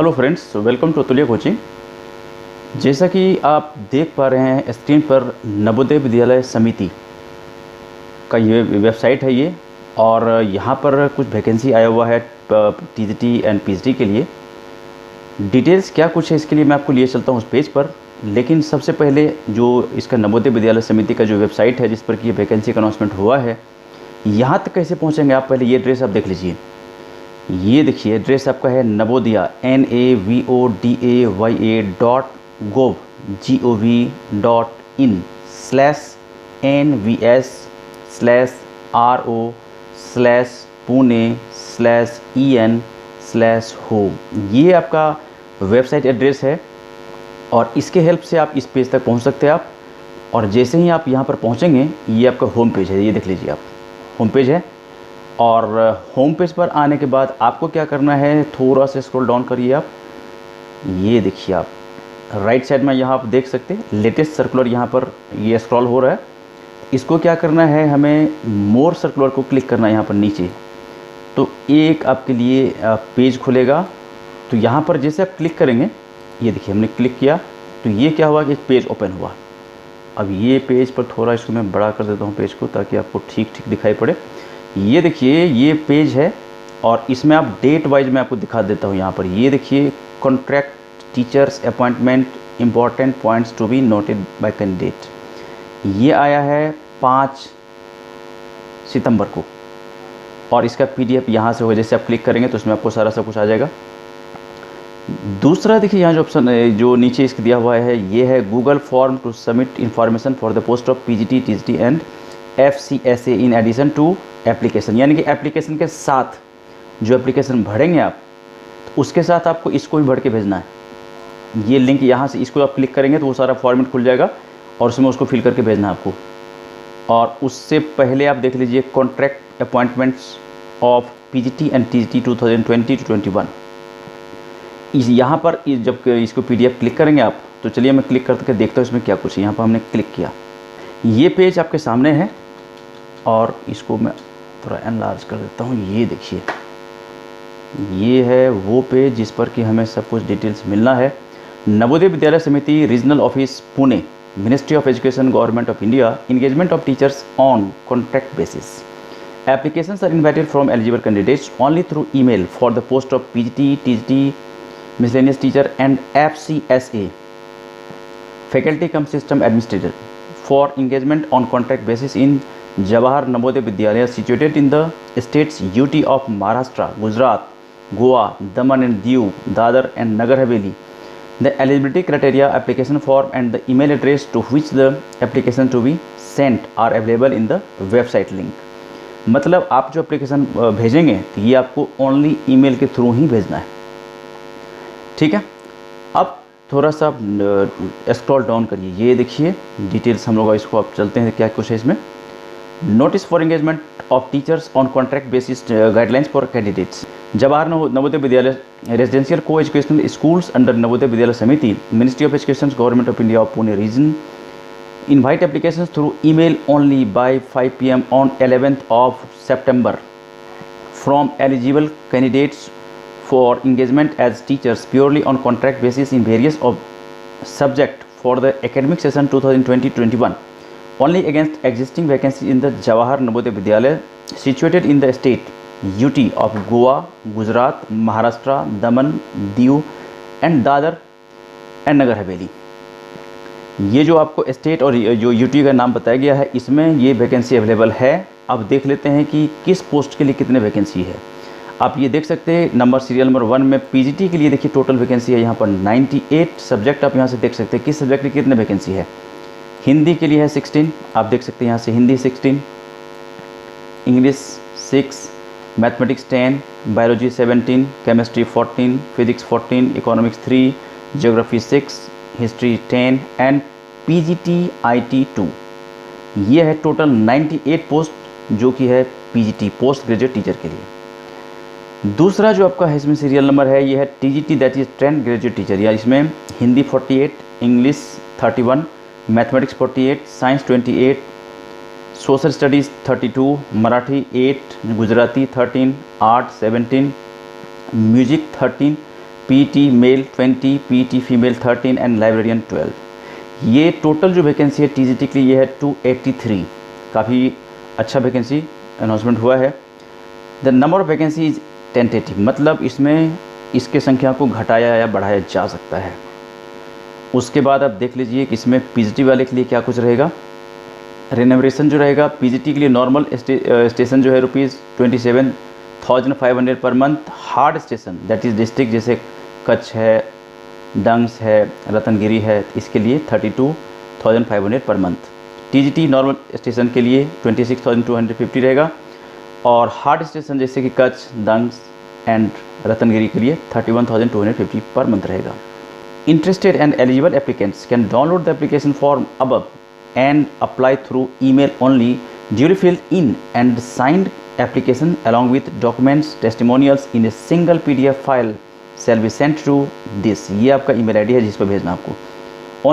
Hello friends, welcome to अतुल्य coaching. जैसा कि आप देख पा रहे हैं स्क्रीन पर, नवोदय विद्यालय समिति का ये वेबसाइट है ये, और यहाँ पर कुछ वैकेंसी आया हुआ है टीजीटी एंड पीजीटी के लिए। डिटेल्स क्या कुछ है इसके लिए मैं आपको लिए चलता हूँ उस पेज पर। लेकिन सबसे पहले जो इसका नवोदय विद्यालय समिति का जो वेबसाइट है जिस पर कि ये वैकेंसी का अनाउंसमेंट हुआ है, यहाँ तक कैसे पहुँचेंगे आप, पहले ये एड्रेस आप देख लीजिए। ये देखिए एड्रेस आपका है नवोदया navodia.gov.in/NVS/RO/Pune/EN/home। ये आपका वेबसाइट एड्रेस है और इसके हेल्प से आप इस पेज तक पहुंच सकते हैं आप। और जैसे ही आप यहां पर पहुंचेंगे, ये आपका होम पेज है, ये देख लीजिए आप, होम पेज है। और होम पेज पर आने के बाद आपको क्या करना है, थोड़ा सा स्क्रॉल डाउन करिए आप। ये देखिए आप राइट साइड में यहाँ आप देख सकते हैं लेटेस्ट सर्कुलर, यहाँ पर ये स्क्रॉल हो रहा है। इसको क्या करना है, हमें मोर सर्कुलर को क्लिक करना है यहाँ पर नीचे। तो एक आपके लिए पेज खुलेगा। तो यहाँ पर जैसे आप क्लिक करेंगे, ये देखिए हमने क्लिक किया तो ये क्या हुआ कि पेज ओपन हुआ। अब ये पेज पर थोड़ा इसको मैं बड़ा कर देता हूँ पेज को, ताकि आपको ठीक ठीक दिखाई पड़े। ये देखिए ये पेज है और इसमें आप डेट वाइज मैं आपको दिखा देता हूँ। यहाँ पर ये देखिए contract teachers appointment important points to be noted by candidate, ये आया है 5 सितंबर को। और इसका पीडीएफ यहाँ से होगा, जैसे आप क्लिक करेंगे तो उसमें आपको सारा सब कुछ आ जाएगा। दूसरा देखिए यहाँ जो ऑप्शन जो नीचे इसके दिया हुआ है, ये है Google form to submit information for the post of PGT TGT and FCSA in addition to application. यानी कि एप्लीकेशन के साथ जो एप्लीकेशन भरेंगे आप, तो उसके साथ आपको इसको भी भर के भेजना है। ये लिंक यहाँ से इसको आप क्लिक करेंगे तो वो सारा फॉर्मेट खुल जाएगा और उसमें उसको फिल करके भेजना है आपको। और उससे पहले आप देख लीजिए contract appointments of PGT and TGT 2020-21। यहाँ पर जब इसको PDF क्लिक करेंगे आप, तो चलिए मैं क्लिक करके देखता हूँ इसमें क्या कुछ है। यहाँ पर हमने क्लिक किया, ये पेज आपके सामने है और इसको मैं थोड़ा एनलार्ज कर देता हूँ। ये देखिए ये है वो पेज जिस पर कि हमें सब कुछ डिटेल्स मिलना है। Navodaya Vidyalaya Samiti regional office Pune, ministry of education, government of India, engagement of teachers on contract basis. Applications are invited from eligible candidates only through email for the post of PGT, TGT, miscellaneous teacher and FCSA faculty cum system administrator for engagement on contract basis in Jawahar Navodaya Vidyalaya situated in the states UT of Maharashtra, Gujarat, Goa, Daman and Diu, Dadar and Nagar Haveli. The eligibility criteria, application form and the email address to which the application to be sent are available in the website link. मतलब आप जो application भेजेंगे तो ये आपको only email के through ही भेजना है, ठीक है। अब थोड़ा सा स्क्रॉल डाउन करिए, ये देखिए डिटेल्स हम लोग इसको अब चलते हैं क्या कुछ है इसमें। Notice for engagement of teachers on contract basis guidelines for candidates. Jawahar Navodaya Vidyalaya residential co-educational schools under Navodaya Vidyalaya Samiti, ministry of education, government of India of Pune region invite applications through email only by 5 PM on 11th of September from eligible candidates for engagement as teachers purely on contract basis in various of subject for the academic session 2020-21 only against existing vacancies in the Jawahar Navodaya Vidyalaya situated in the state UT of Goa, Gujarat, Maharashtra, Daman, Diu and Dadar and Nagar Haveli। ये जो आपको state और जो UT का नाम बताया गया है, इसमें ये वैकेंसी अवेलेबल है। अब देख लेते हैं कि किस पोस्ट के लिए कितने वैकेंसी है। आप ये देख सकते हैं नंबर सीरियल नंबर 1 में पीजीटी के लिए देखिए टोटल वैकेंसी है यहाँ पर 98 सब्जेक्ट। आप यहाँ से देख सकते हैं किस सब्जेक्ट के लिए कितने वैकेंसी है। हिंदी के लिए है 16, आप देख सकते हैं यहाँ से Hindi 16, English 6, mathematics 10, biology 17, chemistry 14, physics 14, economics 3, geography 6, history 10 and PGT IT 2। ये है टोटल 98 पोस्ट जो कि है पीजीटी पोस्ट ग्रेजुएट टीचर के लिए। दूसरा जो आपका है इसमें सीरियल नंबर है, ये है TGT that is trained graduate teacher. या इसमें Hindi 48, English 31, mathematics 48, science 28, social studies 32, Marathi 8, Gujarati 13, art 17, music 13, PT male 20, PT female 13 and librarian 12। ये टोटल जो वैकेंसी है टीजीटी के लिए ये है 283। काफ़ी अच्छा वैकेंसी अनाउंसमेंट हुआ है। The number of vacancy is tentative, मतलब इसमें इसके संख्या को घटाया या बढ़ाया जा सकता है। उसके बाद आप देख लीजिए कि इसमें पीजीटी वाले के लिए क्या कुछ रहेगा। रेन्यूमरेशन जो रहेगा पीजीटी के लिए नॉर्मल स्टेशन जो है ₹27,500 per month. Hard station that is district जैसे कच्छ है, डंग्स है, रतनगिरी है, इसके लिए 32,500 per month. TGT normal station के लिए 26,250 रहेगा और हार्ड स्टेशन जैसे कि कच्छ, डंग्स एंड रतनगिरी के लिए 31,250 पर मंथ रहेगा। Interested and eligible applicants can download the application form above and apply through email only. Duly filled in and signed application along with documents, testimonials in a single PDF file shall be sent to this. ये आपका email ID है जिस पर भेजना आपको।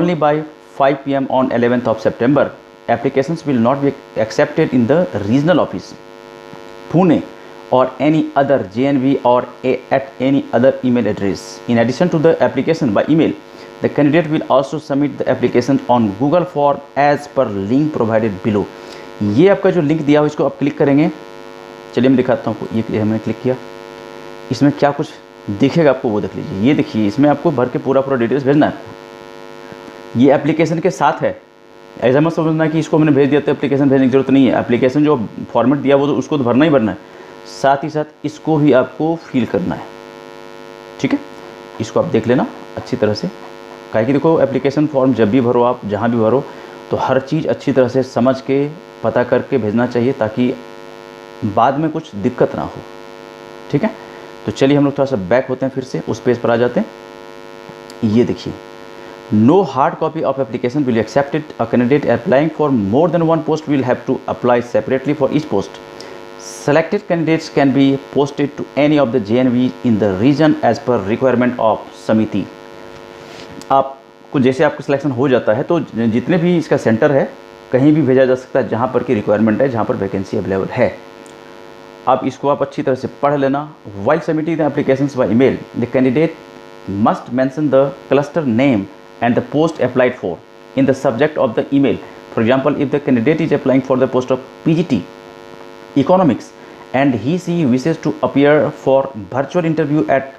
Only by 5 PM on 11th of September. Applications will not be accepted in the regional office, Pune, or any other JNV or at any other email address. In addition to the application by email, the candidate will also submit the application on Google Form as per link provided below. ये आपका जो link दिया हो इसको आप click करेंगे। चलिए मैं दिखाता हूँ आपको। ये हमने क्लिक किया, इसमें क्या कुछ दिखेगा आपको वो देख लीजिए। ये देखिए इसमें आपको भर के पूरा डिटेल्स भेजना है। ये एप्लीकेशन के साथ है, ऐसा मत समझना कि इसको मैंने भेज दिया तो एप्लीकेशन भेजने की जरूरत नहीं है। एप्लीकेशन जो फॉर्मेट दिया वो तो उसको तो भरना ही भरना है, साथ ही साथ इसको भी आपको फिल करना है। ठीक है, इसको आप देख लेना अच्छी तरह से। काहे कि देखो एप्लीकेशन फॉर्म जब भी भरो आप, जहाँ भी भरो, तो हर चीज़ अच्छी तरह से समझ के पता करके भेजना चाहिए ताकि बाद में कुछ दिक्कत ना हो। ठीक है, तो चलिए हम लोग थोड़ा सा बैक होते हैं, फिर से उस पेज पर आ जाते हैं। ये देखिए, no hard copy of application will accepted. A candidate applying for more than one post will have to apply separately for each post. Selected candidates can be posted to any of the JNV in the region as per requirement of समिति। आपको जैसे आपका selection हो जाता है तो जितने भी इसका सेंटर है कहीं भी भेजा जा सकता है जहाँ पर की रिक्वायरमेंट है, जहाँ पर वैकेंसी अवेलेबल है। आप इसको आप अच्छी तरह से पढ़ लेना। While submitting the applications by email, the candidate must mention the cluster name and the post applied for in the subject of the email. For example, if the candidate is applying for the post of PGT Economics and he/she wishes to appear for virtual interview at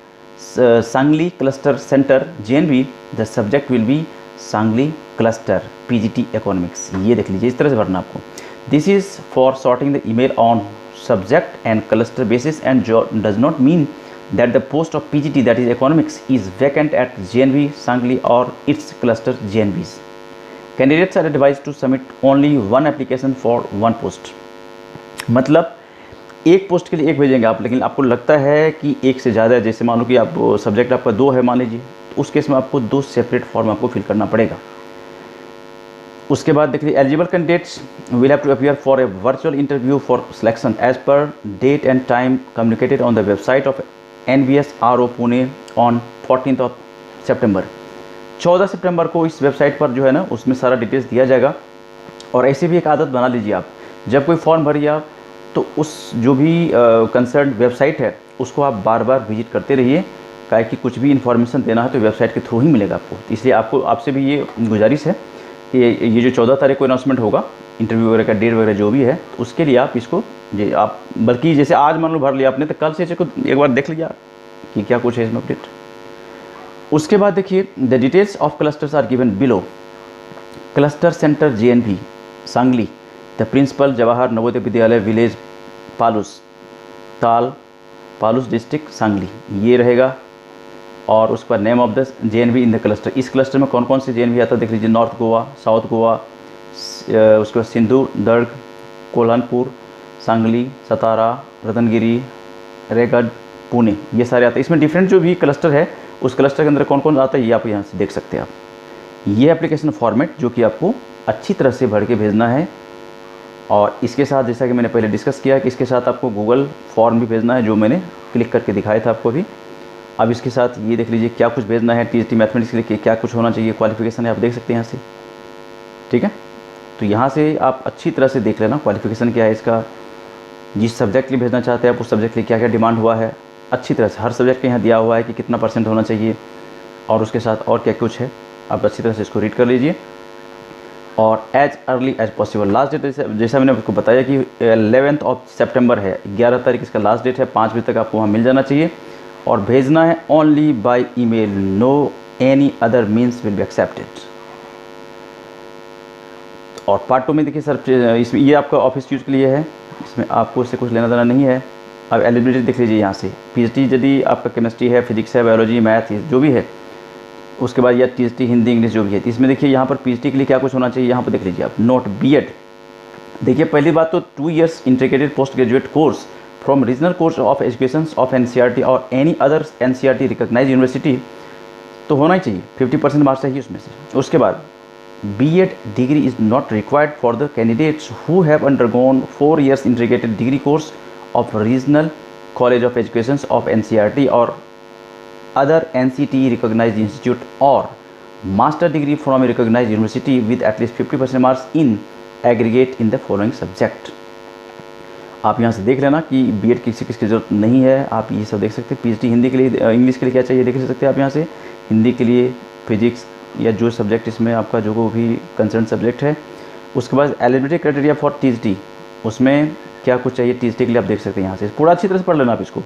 Sangli Cluster Center JNV, the subject will be Sangli Cluster PGT Economics। ये देख लीजिए, इस तरह से भरना आपको। This is for sorting the email on subject and cluster basis and does not mean that the post of PGT that is Economics is vacant at JNV Sangli or its cluster JNVs. Candidates are advised to submit only one application for one post। मतलब एक post के लिए एक भेजेंगे आप, लेकिन आपको लगता है कि एक से ज़्यादा है, जैसे मान लो कि आप सब्जेक्ट आपका 2 है मान लीजिए, तो उस केस में आपको 2 सेपरेट फॉर्म आपको फिल करना पड़ेगा। उसके बाद देख लीजिए, eligible candidates will have to appear for a virtual interview for selection as per date and time communicated on the website of NVSRO Pune on 14th of September. 14 सितंबर को इस वेबसाइट पर जो है ना उसमें सारा डिटेल्स दिया जाएगा। और ऐसे भी एक आदत बना लीजिए आप, जब कोई फॉर्म भरिए आप तो उस जो भी कंसर्न वेबसाइट है उसको आप बार बार विजिट करते रहिए, काहे कि कुछ भी इन्फॉर्मेशन देना है तो वेबसाइट के थ्रू ही मिलेगा आपको। इसलिए आपसे भी ये गुजारिश है कि ये जो 14 तारीख को अनाउंसमेंट होगा इंटरव्यू वगैरह का, डेट वगैरह जो भी है, तो उसके लिए आप इसको आप बल्कि जैसे आज मान लो भर लिया आपने, तो कल से इसको एक बार देख लीजिए कि क्या कुछ है इसमें अपडेट। उसके बाद देखिए, the details of clusters are given below. Cluster centre JNV Sangli, the principal Jawahar Navodaya Vidyalaya village Paulus district Sangli, ये रहेगा। और उस पर name of the JNV in the cluster. इस क्लस्टर में कौन कौन से JNV आता है देख लीजिए, नॉर्थ गोवा, साउथ गोवा, उसके बाद सिंधु दुर्ग, कोल्हानपुर, सांगली, सतारा, रतनगिरी, रायगढ़, पुणे, ये सारे आते हैं। इसमें डिफरेंट जो भी क्लस्टर है उस क्लस्टर के अंदर कौन कौन आता है ये आप यहाँ से देख सकते हैं आप। ये एप्लीकेशन फॉर्मेट जो कि आपको अच्छी तरह से भर के भेजना है। और इसके साथ जैसा कि मैंने पहले डिस्कस किया कि इसके साथ आपको गूगल फॉर्म भी भेजना है, जो मैंने क्लिक करके दिखाया था आपको भी। अब इसके साथ ये देख लीजिए क्या कुछ भेजना है। TGT मैथमेटिक्स के लिए क्या कुछ होना चाहिए, क्वालिफिकेशन है, आप देख सकते हैं यहाँ से। ठीक है, तो यहाँ से आप अच्छी तरह से देख लेना क्वालिफिकेशन क्या है इसका, जिस सब्जेक्ट के लिए भेजना चाहते हैं आप उस सब्जेक्ट के लिए क्या क्या डिमांड हुआ है, अच्छी तरह से हर सब्जेक्ट का यहाँ दिया हुआ है कि कितना % होना चाहिए और उसके साथ और क्या कुछ है, आप अच्छी तरह से इसको रीड कर लीजिए। और as early as possible last date जैसा मैंने आपको बताया कि 11 सितंबर है, 11 तारीख इसका लास्ट डेट है, 5 बजे तक आपको वहाँ मिल जाना चाहिए। और भेजना है only by email, no any other means will be accepted. और पार्ट 2 में देखिए सर, इसमें ये आपका ऑफिस यूज़ के लिए है, इसमें आपको इससे कुछ लेना देना नहीं है। अब एलिजिबिलिटी देख लीजिए यहाँ से, पीएचडी यदि आपका केमिस्ट्री है, फिजिक्स है, बायोलॉजी, मैथ जो भी है, उसके बाद या टीएसटी हिंदी इंग्लिश जो भी है। तो इसमें देखिए यहाँ पर पीएचडी के लिए क्या कुछ होना चाहिए, यहाँ पर देख लीजिए आप। नोट बीएड, देखिए पहली बात तो 2 years integrated post graduate course from regional course of education of NCERT और any other NCERT recognised university, तो होना ही चाहिए, 50% मार्क्स चाहिए उसमें से। उसके बाद BEd degree is not required for the candidates who have undergone 4 years integrated degree course of regional college of education of NCERT और other NCT recognized institute or master degree from a recognized university with at least 50% marks in aggregate in the following subject। आप यहाँ से देख लेना कि BEd किसी किसकी ज़रूरत नहीं है, आप ये सब देख सकते हैं। पीएचडी हिंदी के लिए, इंग्लिश के लिए क्या चाहिए देख सकते हैं आप यहाँ से, हिंदी के लिए, फिजिक्स या जो सब्जेक्ट इसमें आपका जो भी कंसर्न सब्जेक्ट है। उसके बाद एलिजिबिलिटी क्राइटेरिया फॉर टीएचडी, उसमें क्या कुछ चाहिए टीएचडी के लिए आप देख सकते हैं यहाँ से। पूरा अच्छी तरह से पढ़ लेना आप इसको,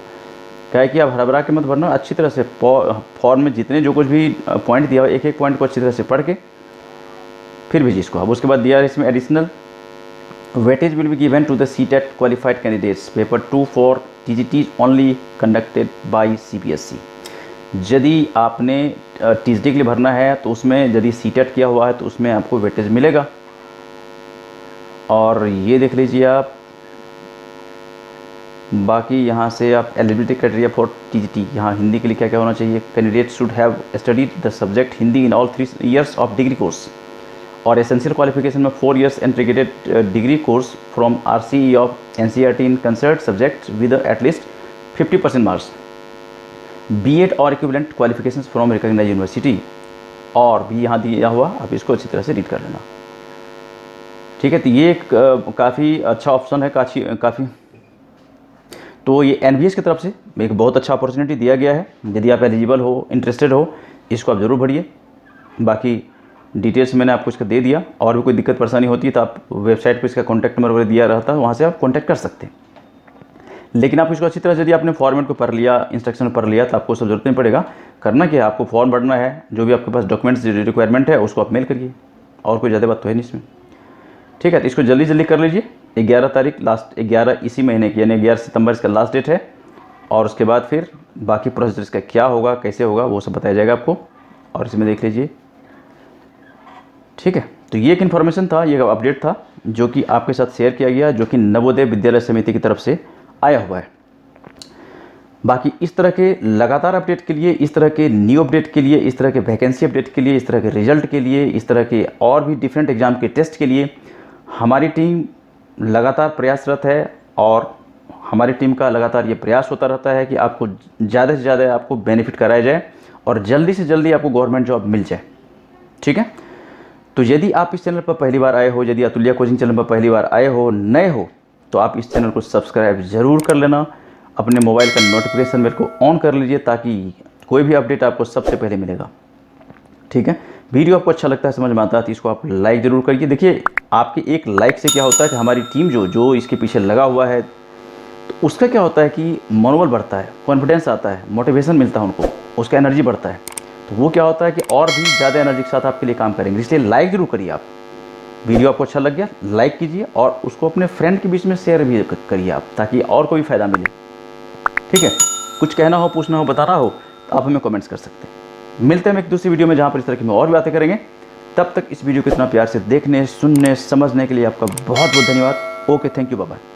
क्या है कि आप हरा भरा के मत भरना, अच्छी तरह से फॉर्म में जितने जो कुछ भी पॉइंट दिया हुआ एक एक पॉइंट को अच्छी तरह से पढ़ के फिर भेजिए इसको। अब उसके बाद दिया है इसमें additional weightage will be given to the CTET qualified candidates, paper 2 for TGT only conducted by CBSE. यदि आपने टीजीटी के लिए भरना है तो उसमें यदि सीटेट किया हुआ है तो उसमें आपको वेटेज मिलेगा। और ये देख लीजिए आप, बाकी यहाँ से आप एलिजिबिलिटी क्राइटेरिया फॉर टीजीटी, यहाँ हिंदी के लिए क्या क्या होना चाहिए, candidate should have studied the subject Hindi in all 3 years of degree course और एसेंशियल क्वालिफिकेशन में 4 years integrated degree course from RCE of NCERT in concern subject with at least 50% marks, BEd और equivalent qualification from recognised university, और भी यहाँ दिया हुआ, आप इसको अच्छी तरह से रीड कर लेना। ठीक है, तो ये काफ़ी अच्छा ऑप्शन है, काफ़ी तो ये एनवीएस की तरफ से एक बहुत अच्छा अपॉर्चुनिटी दिया गया है। यदि आप एलिजिबल हो, इंटरेस्टेड हो, इसको आप ज़रूर भरिए। बाकी डिटेल्स मैंने आपको इसका दे दिया, और भी कोई दिक्कत परेशानी होती है तो आप वेबसाइट पर इसका कॉन्टैक्ट नंबर वगैरह दिया रहता है, वहाँ से आप कॉन्टैक्ट कर सकते हैं। लेकिन आप इसको अच्छी तरह से यदि आपने फॉर्मेट को पढ़ लिया, इंस्ट्रक्शन पढ़ लिया, तो आपको सब जरूरत नहीं पड़ेगा। करना क्या है, आपको फॉर्म भरना है, जो भी आपके पास डॉक्यूमेंट्स रिक्वायरमेंट है उसको आप मेल करिए, और कोई ज़्यादा बात तो है नहीं इसमें। ठीक है, तो इसको जल्दी जल्दी कर लीजिए। 11 तारीख लास्ट, 11 इसी महीने की, यानी 11 सितंबर इसका लास्ट डेट है। और उसके बाद फिर बाकी प्रोसेस इसका क्या होगा, कैसे होगा, वो सब बताया जाएगा आपको, और इसमें देख लीजिए। ठीक है, तो ये एक इन्फॉर्मेशन था, ये अपडेट था जो कि आपके साथ शेयर किया गया, जो कि नवोदय विद्यालय समिति की तरफ से आया हुआ है। बाकी इस तरह के लगातार अपडेट के लिए, इस तरह के न्यू अपडेट के लिए, इस तरह के वैकेंसी अपडेट के लिए, इस तरह के रिजल्ट के लिए, इस तरह के और भी डिफरेंट एग्जाम के टेस्ट के लिए हमारी टीम लगातार प्रयासरत है। और हमारी टीम का लगातार ये प्रयास होता रहता है कि आपको ज़्यादा से ज़्यादा आपको बेनिफिट कराया जाए और जल्दी से जल्दी आपको गवर्नमेंट जॉब मिल जाए। ठीक है, तो यदि आप इस चैनल पर पहली बार आए हो, यदि अतुल्या कोचिंग चैनल पर पहली बार आए हो, नए हो, तो आप इस चैनल को सब्सक्राइब ज़रूर कर लेना। अपने मोबाइल का नोटिफिकेशन मेरे को ऑन कर लीजिए, ताकि कोई भी अपडेट आपको सबसे पहले मिलेगा। ठीक है, वीडियो आपको अच्छा लगता है, समझ में आता है, तो इसको आप लाइक ज़रूर करिए। देखिए, आपके एक लाइक से क्या होता है कि हमारी टीम जो इसके पीछे लगा हुआ है, तो उसका क्या होता है कि मनोबल बढ़ता है, कॉन्फिडेंस आता है, मोटिवेशन मिलता है उनको, उसका एनर्जी बढ़ता है। तो वो क्या होता है कि और भी ज़्यादा एनर्जी के साथ आपके लिए काम करेंगे। इसलिए लाइक ज़रूर करिए। आप वीडियो आपको अच्छा लग गया, लाइक कीजिए, और उसको अपने फ्रेंड के बीच में शेयर भी करिए आप, ताकि और को भी फ़ायदा मिले। ठीक है, कुछ कहना हो, पूछना हो, बताना हो, तो आप हमें कमेंट्स कर सकते हैं। मिलते हैं हम एक दूसरी वीडियो में, जहाँ पर इस तरह की हम और भी बातें करेंगे। तब तक इस वीडियो को इतना प्यार से देखने, सुनने, समझने के लिए आपका बहुत बहुत धन्यवाद। Okay, thank you, bye bye.